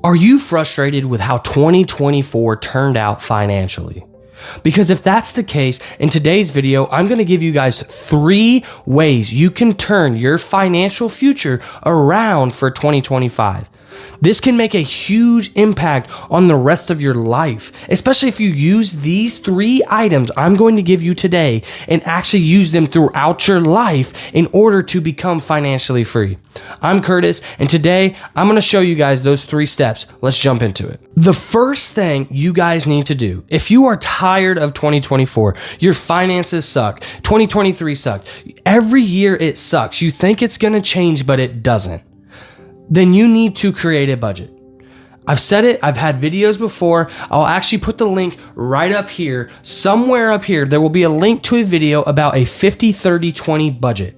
Are you frustrated with how 2024 turned out financially? Because if that's the case, in today's video, I'm going to give you guys 3 ways you can turn your financial future around for 2025. This can make a huge impact on the rest of your life, especially if you use these 3 items I'm going to give you today and actually use them throughout your life in order to become financially free. I'm Curtis, and today I'm going to show you guys those 3 steps. Let's jump into it. The first thing you guys need to do, if you are tired of 2024, your finances suck, 2023 sucked, every year it sucks, you think it's going to change, but it doesn't, then you need to create a budget. I've said it, I've had videos before. I'll actually put the link right up here. Somewhere up here, there will be a link to a video about a 50-30-20 budget.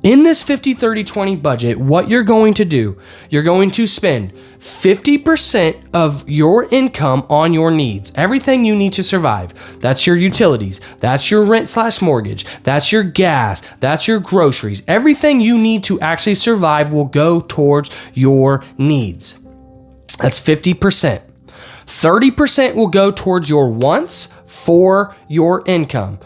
In this 50-30-20 budget, what you're going to do, you're going to spend 50% of your income on your needs, everything you need to survive. That's your utilities, that's your rent/mortgage, that's your gas, that's your groceries. Everything you need to actually survive will go towards your needs. That's 50%. 30% will go towards your wants for your income.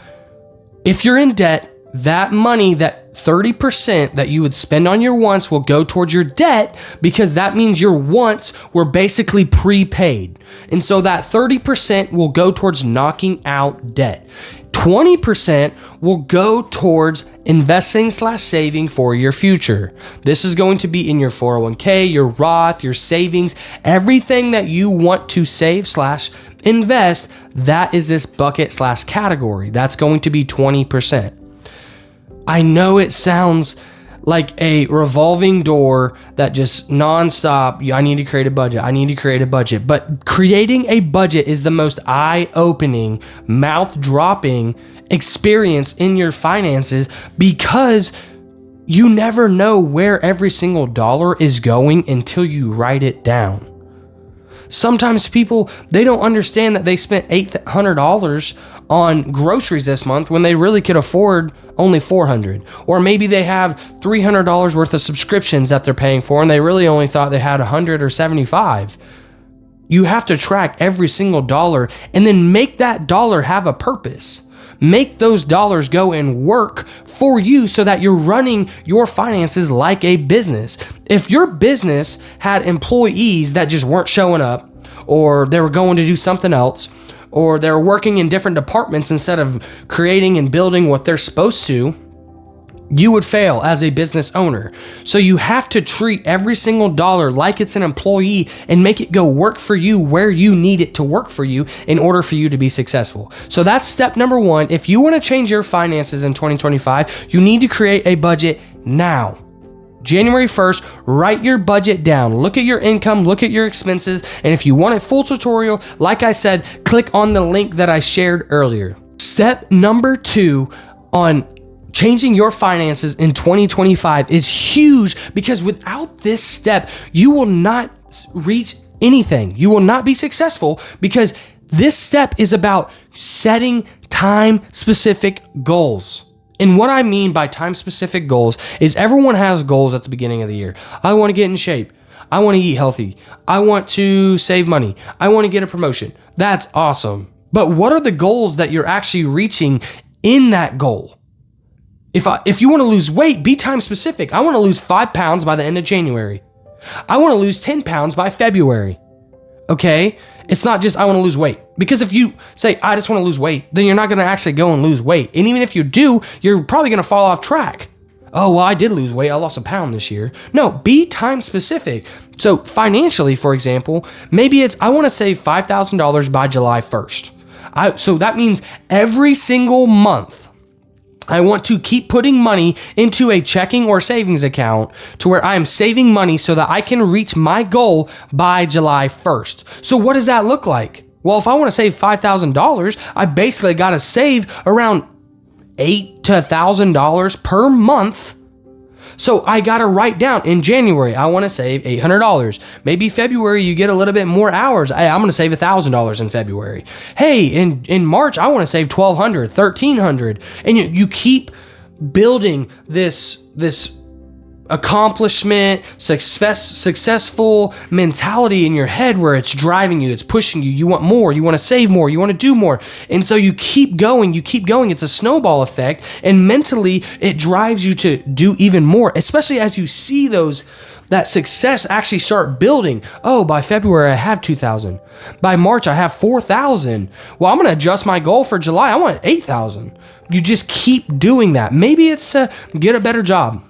If you're in debt, that money, that 30% that you would spend on your wants will go towards your debt, because that means your wants were basically prepaid. And so that 30% will go towards knocking out debt. 20% will go towards investing/saving for your future. This is going to be in your 401k, your Roth, your savings, everything that you want to save/invest. That is this bucket/category. That's going to be 20%. I know it sounds like a revolving door that just nonstop, I need to create a budget, I need to create a budget. But creating a budget is the most eye-opening, mouth-dropping experience in your finances, because you never know where every single dollar is going until you write it down. Sometimes people, they don't understand that they spent $800 on groceries this month when they really could afford only $400. Or maybe they have $300 worth of subscriptions that they're paying for and they really only thought they had 100 or 75. You have to track every single dollar and then make that dollar have a purpose. Make those dollars go and work for you so that you're running your finances like a business. If your business had employees that just weren't showing up, or they were going to do something else, or they're working in different departments instead of creating and building what they're supposed to, you would fail as a business owner. So you have to treat every single dollar like it's an employee and make it go work for you where you need it to work for you in order for you to be successful. So that's step number 1. If you want to change your finances in 2025, you need to create a budget now. January 1st, write your budget down. Look at your income, look at your expenses, and if you want a full tutorial, like I said, click on the link that I shared earlier. Step number 2 on changing your finances in 2025 is huge, because without this step, you will not reach anything. You will not be successful, because this step is about setting time-specific goals. And what I mean by time-specific goals is everyone has goals at the beginning of the year. I want to get in shape. I want to eat healthy. I want to save money. I want to get a promotion. That's awesome. But what are the goals that you're actually reaching in that goal? If you want to lose weight, be time specific. I want to lose 5 pounds by the end of January. I want to lose 10 pounds by February. Okay? It's not just I want to lose weight. Because if you say, I just want to lose weight, then you're not going to actually go and lose weight. And even if you do, you're probably going to fall off track. Oh, well, I did lose weight. I lost a pound this year. No, be time specific. So financially, for example, maybe it's I want to save $5,000 by July 1st. So that means every single month, I want to keep putting money into a checking or savings account to where I am saving money so that I can reach my goal by July 1st. So what does that look like? Well, if I want to save $5,000, I basically got to save around $800 to $1,000 per month. So I got to write down in January, I want to save $800. Maybe February, you get a little bit more hours. I'm going to save $1,000 in February. Hey, in March, I want to save $1,200, $1,300. And you keep building this accomplishment, successful mentality in your head where it's driving you, it's pushing you. You want more, you want to save more, you want to do more. And so you keep going. It's a snowball effect. And mentally, it drives you to do even more, especially as you see that success actually start building. Oh, by February, I have 2,000. By March, I have 4,000. Well, I'm going to adjust my goal for July. I want 8,000. You just keep doing that. Maybe it's to get a better job.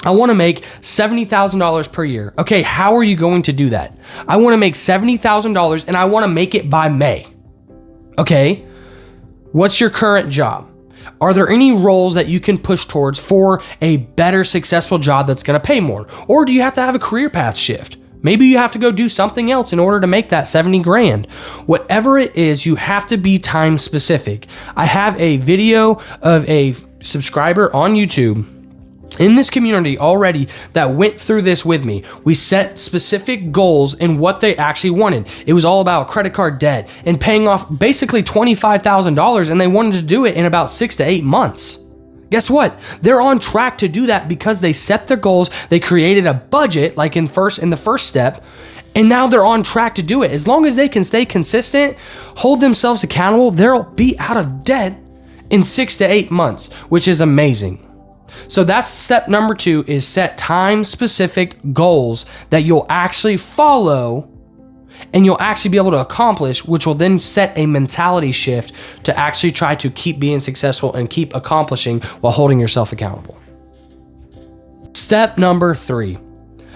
I want to make $70,000 per year. Okay, how are you going to do that? I want to make $70,000 and I want to make it by May. Okay, what's your current job? Are there any roles that you can push towards for a better, successful job that's going to pay more? Or do you have to have a career path shift? Maybe you have to go do something else in order to make that 70 grand. Whatever it is, you have to be time specific. I have a video of a subscriber on YouTube in this community already that went through this with me. We set specific goals and what they actually wanted. It was all about credit card debt and paying off basically $25,000, and they wanted to do it in about 6 to 8 months. Guess what? They're on track to do that because they set their goals. They created a budget like in the first step, and now they're on track to do it. As long as they can stay consistent, hold themselves accountable, they'll be out of debt in 6 to 8 months, which is amazing. So that's step number 2, is set time specific goals that you'll actually follow and you'll actually be able to accomplish, which will then set a mentality shift to actually try to keep being successful and keep accomplishing while holding yourself accountable. Step number 3.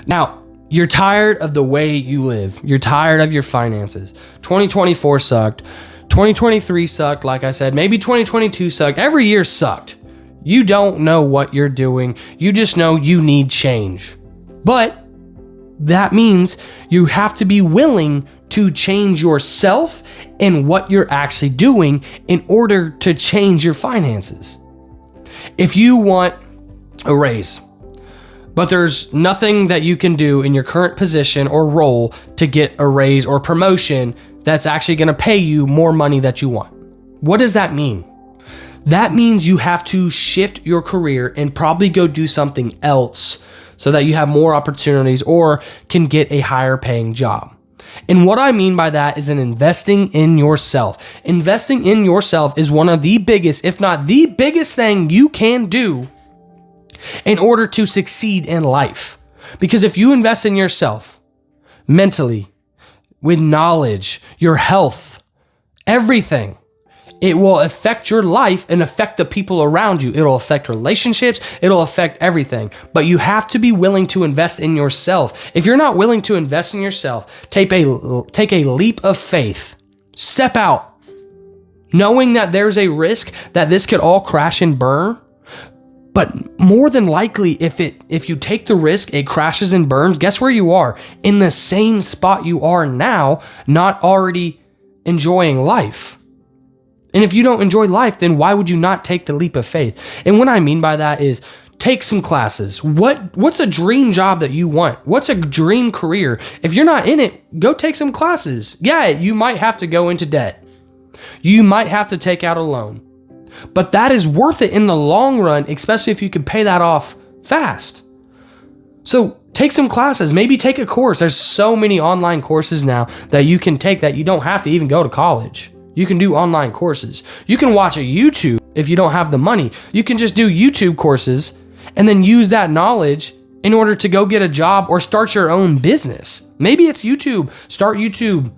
Now, you're tired of the way you live. You're tired of your finances. 2024 sucked. 2023 sucked. Like I said, maybe 2022 sucked. Every year sucked. You don't know what you're doing. You just know you need change. But that means you have to be willing to change yourself and what you're actually doing in order to change your finances. If you want a raise, but there's nothing that you can do in your current position or role to get a raise or promotion that's actually going to pay you more money that you want. What does that mean? That means you have to shift your career and probably go do something else so that you have more opportunities or can get a higher paying job. And what I mean by that is investing in yourself. Investing in yourself is one of the biggest, if not the biggest thing you can do in order to succeed in life. Because if you invest in yourself mentally, with knowledge, your health, everything, it will affect your life and affect the people around you. It'll affect relationships. It'll affect everything. But you have to be willing to invest in yourself. If you're not willing to invest in yourself, take a leap of faith. Step out, knowing that there's a risk that this could all crash and burn. But more than likely, if you take the risk, it crashes and burns. Guess where you are? In the same spot you are now, not already enjoying life. And if you don't enjoy life, then why would you not take the leap of faith? And what I mean by that is take some classes. What's a dream job that you want? What's a dream career? If you're not in it, go take some classes. Yeah, you might have to go into debt. You might have to take out a loan. But that is worth it in the long run, especially if you can pay that off fast. So take some classes, maybe take a course. There's so many online courses now that you can take that you don't have to even go to college. You can do online courses. You can watch a YouTube if you don't have the money. You can just do YouTube courses and then use that knowledge in order to go get a job or start your own business. Maybe it's YouTube. Start YouTube,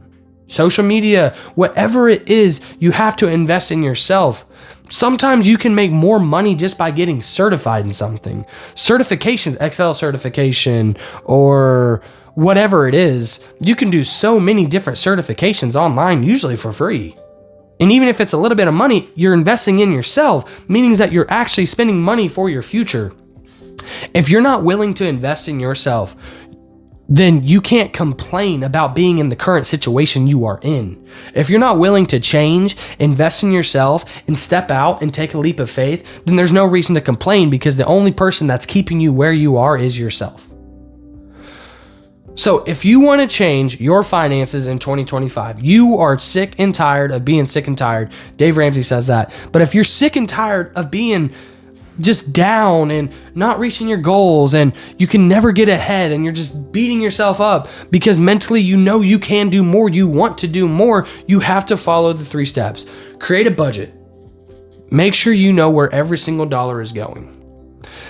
social media, whatever it is, you have to invest in yourself. Sometimes you can make more money just by getting certified in something. Certifications, Excel certification, or whatever it is. You can do so many different certifications online, usually for free. And even if it's a little bit of money, you're investing in yourself, meaning that you're actually spending money for your future. If you're not willing to invest in yourself, then you can't complain about being in the current situation you are in. If you're not willing to change, invest in yourself, and step out and take a leap of faith, then there's no reason to complain because the only person that's keeping you where you are is yourself. So if you want to change your finances in 2025, you are sick and tired of being sick and tired. Dave Ramsey says that. But if you're sick and tired of being just down and not reaching your goals, and you can never get ahead, and you're just beating yourself up because mentally you know you can do more, you want to do more, you have to follow the 3 steps. Create a budget. Make sure you know where every single dollar is going.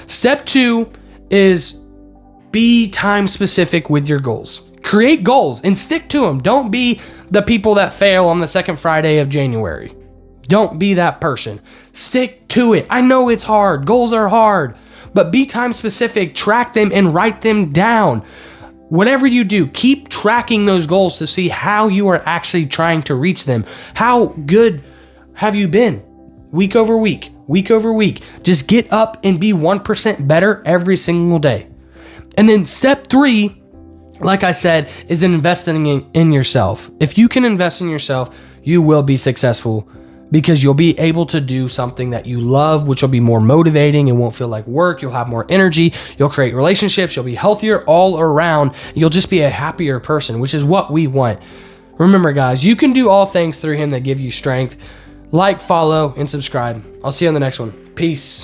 Step 2 is be time specific with your goals. Create goals and stick to them. Don't be the people that fail on the second Friday of January. Don't be that person. Stick to it. I know it's hard. Goals are hard, but be time specific, track them and write them down. Whatever you do, keep tracking those goals to see how you are actually trying to reach them. How good have you been? Week over week, week over week. Just get up and be 1% better every single day. And then step 3, like I said, is investing in yourself. If you can invest in yourself, you will be successful because you'll be able to do something that you love, which will be more motivating. It won't feel like work. You'll have more energy. You'll create relationships. You'll be healthier all around. You'll just be a happier person, which is what we want. Remember, guys, you can do all things through him that give you strength. Like, follow, and subscribe. I'll see you on the next one. Peace.